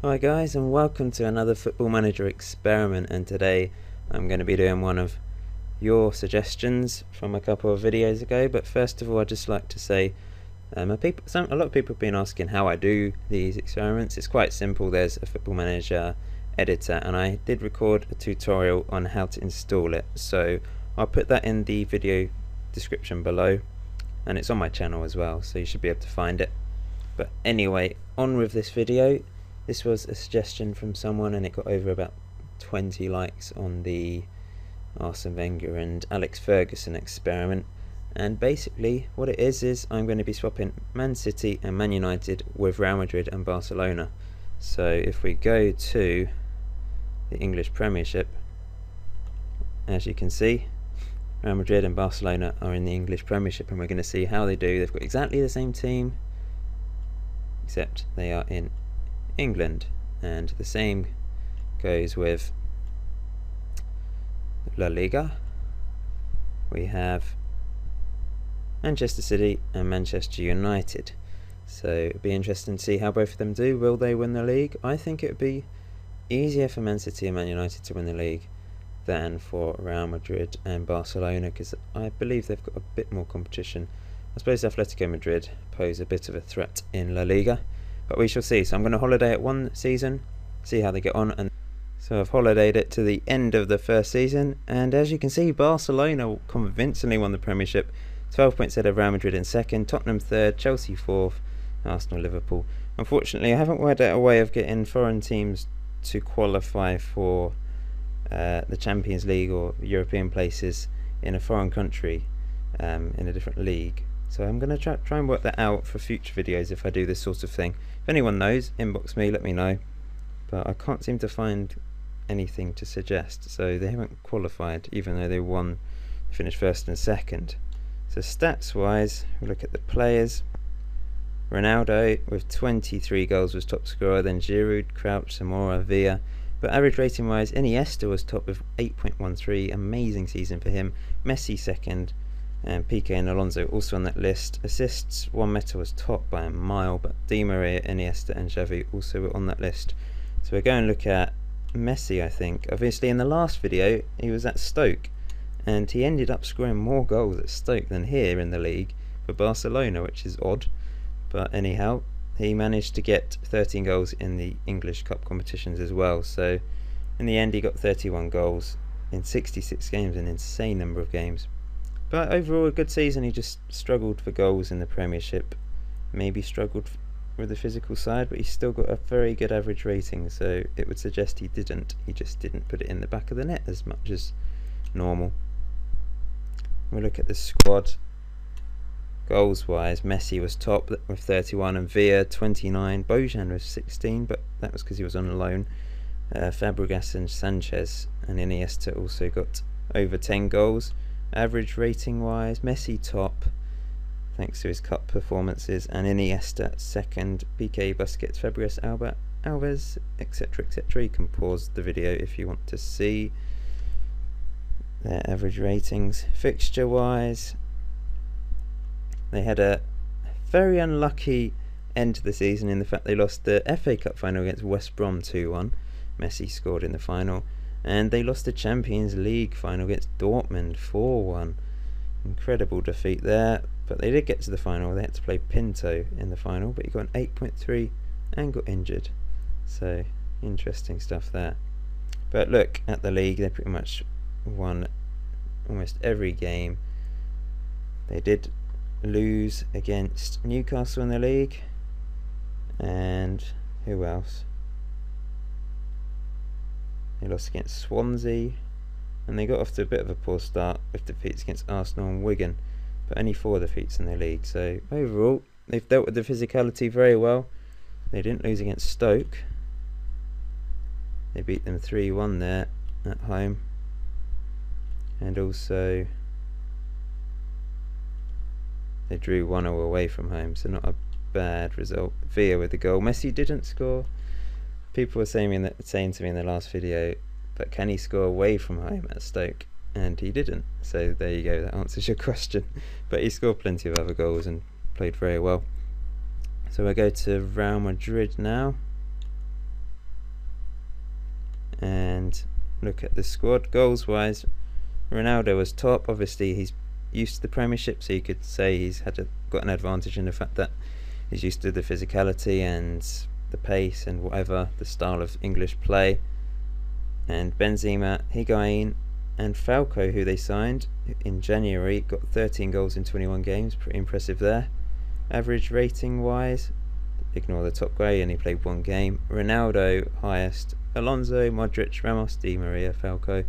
Hi guys, and welcome to another Football Manager experiment, and today I'm going to be doing one of your suggestions from a couple of videos ago. But first of all, I'd just like to say a lot of people have been asking how I do these experiments. It's quite simple. There's a Football Manager editor and I did record a tutorial on how to install it, so I'll put that in the video description below, and it's on my channel as well, so you should be able to find it. But anyway, on with this video. This was a suggestion from someone and it got over about 20 likes on the Arsene Wenger and Alex Ferguson experiment. And basically what it is I'm going to be swapping Man City and Man United with Real Madrid and Barcelona. So if we go to the English Premiership, as you can see, Real Madrid and Barcelona are in the English Premiership, and we're going to see how they do. They've got exactly the same team, except they are in England, and the same goes with La Liga. We have Manchester City and Manchester United, so it'll be interesting to see how both of them do. Will they win the league? I think it would be easier for Man City and Man United to win the league than for Real Madrid and Barcelona, because I believe they've got a bit more competition. I suppose Atletico Madrid pose a bit of a threat in La Liga, but we shall see. So I'm going to holiday it one season, see how they get on. And so I've holidayed it to the end of the first season, and as you can see, Barcelona convincingly won the Premiership, 12 points ahead of Real Madrid in second, Tottenham third, Chelsea fourth, Arsenal, Liverpool. Unfortunately, I haven't worked out a way of getting foreign teams to qualify for the Champions League or European places in a foreign country, in a different league. So I'm going to try and work that out for future videos if I do this sort of thing. If anyone knows, inbox me, let me know. But I can't seem to find anything to suggest. So they haven't qualified, even though they finished first and second. So stats wise, we look at the players. Ronaldo with 23 goals was top scorer, then Giroud, Crouch, Zamora, Villa. But average rating wise, Iniesta was top with 8.13, amazing season for him. Messi second, and Piqué and Alonso also on that list. Assists, Juan Meta was top by a mile, but Di Maria, Iniesta and Xavi also were on that list. So we're going to look at Messi, I think. Obviously in the last video he was at Stoke, and he ended up scoring more goals at Stoke than here in the league for Barcelona, which is odd. But anyhow, he managed to get 13 goals in the English Cup competitions as well. So in the end he got 31 goals in 66 games, an insane number of games. But overall a good season. He just struggled for goals in the Premiership, maybe struggled with the physical side, but he's still got a very good average rating, so it would suggest he just didn't put it in the back of the net as much as normal. We'll look at the squad. Goals wise, Messi was top with 31 and Villa 29, Bojan was 16, but that was because he was on loan. Fabregas and Sanchez and Iniesta also got over 10 goals. Average rating wise, Messi top thanks to his cup performances, and Iniesta second, Piqué, Busquets, Fabregas, Alves, etc, etc. You can pause the video if you want to see their average ratings. Fixture wise, they had a very unlucky end to the season in the fact they lost the FA Cup final against West Brom 2-1. Messi scored in the final. And they lost the Champions League final against Dortmund 4-1. Incredible defeat there, but they did get to the final. They had to play Pinto in the final, but he got an 8.3 and got injured. So interesting stuff there. But look at the league, they pretty much won almost every game. They did lose against Newcastle in the league, and who else? They lost against Swansea, and they got off to a bit of a poor start with defeats against Arsenal and Wigan, but only 4 defeats in their league. So overall they've dealt with the physicality very well. They didn't lose against Stoke, they beat them 3-1 there at home, and also they drew 1-0 away from home, so not a bad result. Villa with the goal. Messi didn't score. People were saying to me in the last video, but can he score away from home at Stoke? And he didn't. So there you go, that answers your question. But he scored plenty of other goals and played very well. So we'll go to Real Madrid now. and look at the squad. Goals wise, Ronaldo was top. Obviously he's used to the Premiership, so you could say he's got an advantage in the fact that he's used to the physicality and the pace and whatever, the style of English play. And Benzema, Higuain and Falco, who they signed in January, got 13 goals in 21 games, pretty impressive there. Average rating wise, ignore the top guy, he only played one game. Ronaldo highest, Alonso, Modric, Ramos, Di Maria, Falco,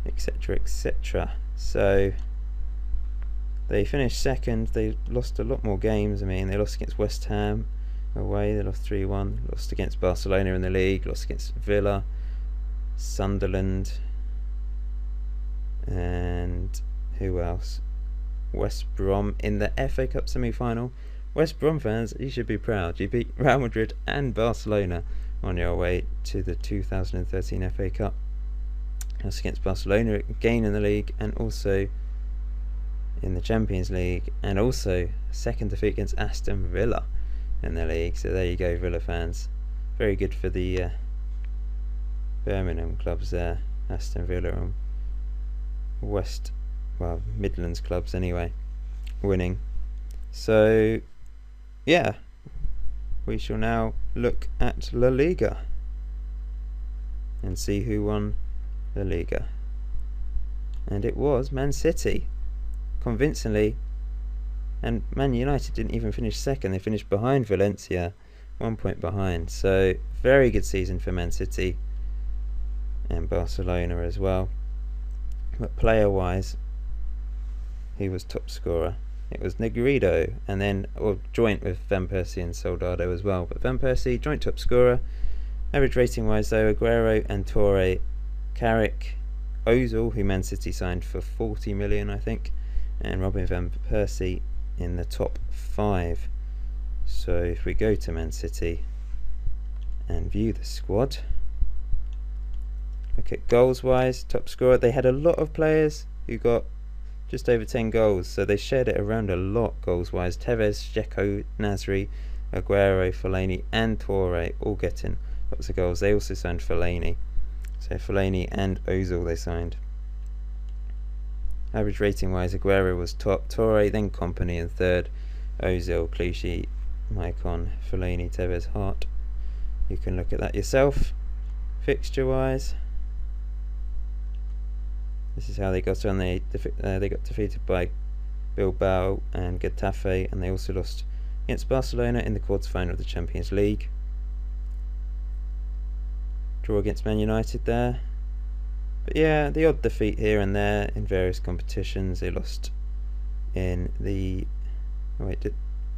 etc, etc. So they finished second. They lost a lot more games. I mean, they lost against West Ham away, they lost 3-1, lost against Barcelona in the league, lost against Villa, Sunderland, and who else? West Brom in the FA Cup semi-final. West Brom fans, you should be proud. You beat Real Madrid and Barcelona on your way to the 2013 FA Cup. That's against Barcelona again in the league, and also in the Champions League, and also second defeat against Aston Villa in the league. So there you go, Villa fans. Very good for the Birmingham clubs there, Aston Villa and Midlands clubs anyway, winning. So yeah, we shall now look at La Liga and see who won La Liga. And it was Man City, convincingly. And Man United didn't even finish second, they finished behind Valencia, 1 point behind. So very good season for Man City and Barcelona as well. But player wise, he was top scorer. It was Negredo, and then joint with Van Persie and Soldado as well. But Van Persie, joint top scorer. Average rating wise though, Aguero and Torre, Carrick, Ozil, who Man City signed for 40 million I think, and Robin Van Persie in the top 5. So if we go to Man City and view the squad, look at goals wise, top scorer, they had a lot of players who got just over 10 goals, so they shared it around a lot goals wise. Tevez, Dzeko, Nasri, Aguero, Fellaini and Torre all getting lots of goals. They also signed Fellaini, so Fellaini and Ozil they signed. Average rating wise, Aguero was top, Torre, then Kompany in third, Ozil, Clichy, Maicon, Fellaini, Tevez, Hart. You can look at that yourself. Fixture wise, this is how they got on. They got defeated by Bilbao and Getafe, and they also lost against Barcelona in the quarter-final of the Champions League. Draw against Man United there. But yeah, the odd defeat here and there in various competitions. They lost in the...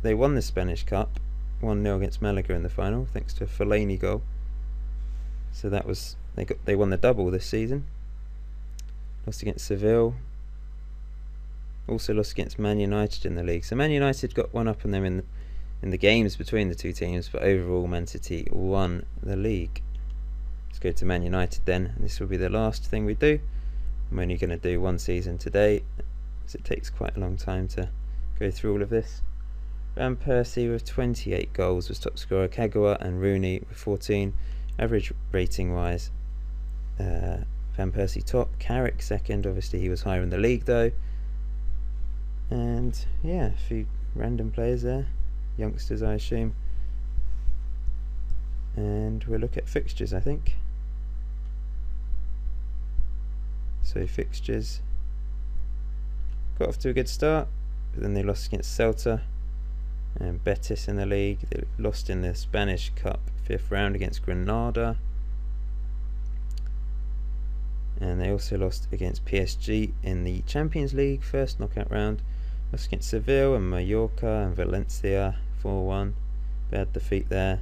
they won the Spanish Cup, 1-0 against Malaga in the final, thanks to a Fellaini goal. So that was... They won the double this season. Lost against Seville. Also lost against Man United in the league. So Man United got one up on them in the games between the two teams, but overall Man City won the league. Let's go to Man United then, and this will be the last thing we do. I'm only going to do one season today, as it takes quite a long time to go through all of this. Van Persie with 28 goals was top scorer. Kagawa and Rooney with 14. Average rating wise, Van Persie top, Carrick second. Obviously he was higher in the league though. And yeah, a few random players there, youngsters I assume. And we'll look at fixtures I think. So fixtures, got off to a good start, but then they lost against Celta and Betis in the league. They lost in the Spanish Cup 5th round against Granada. And they also lost against PSG in the Champions League first knockout round. Lost against Seville and Mallorca and Valencia 4-1. Bad defeat there.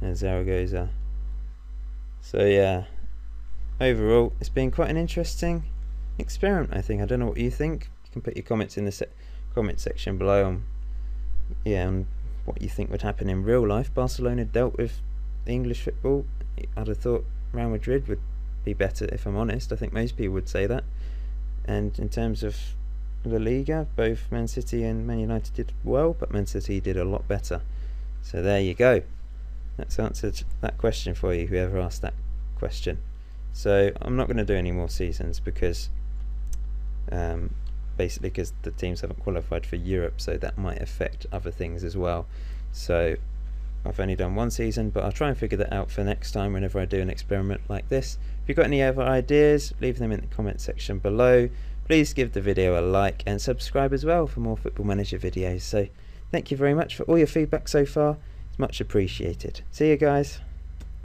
And Zaragoza. So yeah, overall it's been quite an interesting experiment I think. I don't know what you think. You can put your comments in the comment section below on what you think would happen in real life. Barcelona dealt with English football. I'd have thought Real Madrid would be better, if I'm honest. I think most people would say that. And in terms of La Liga, both Man City and Man United did well, but Man City did a lot better. So there you go. That's answered that question for you, whoever asked that question. So I'm not going to do any more seasons because basically because the teams haven't qualified for Europe, so that might affect other things as well. So I've only done one season, but I'll try and figure that out for next time whenever I do an experiment like this. If you've got any other ideas, leave them in the comment section below. Please give the video a like and subscribe as well for more Football Manager videos. So thank you very much for all your feedback so far. It's much appreciated. See you guys.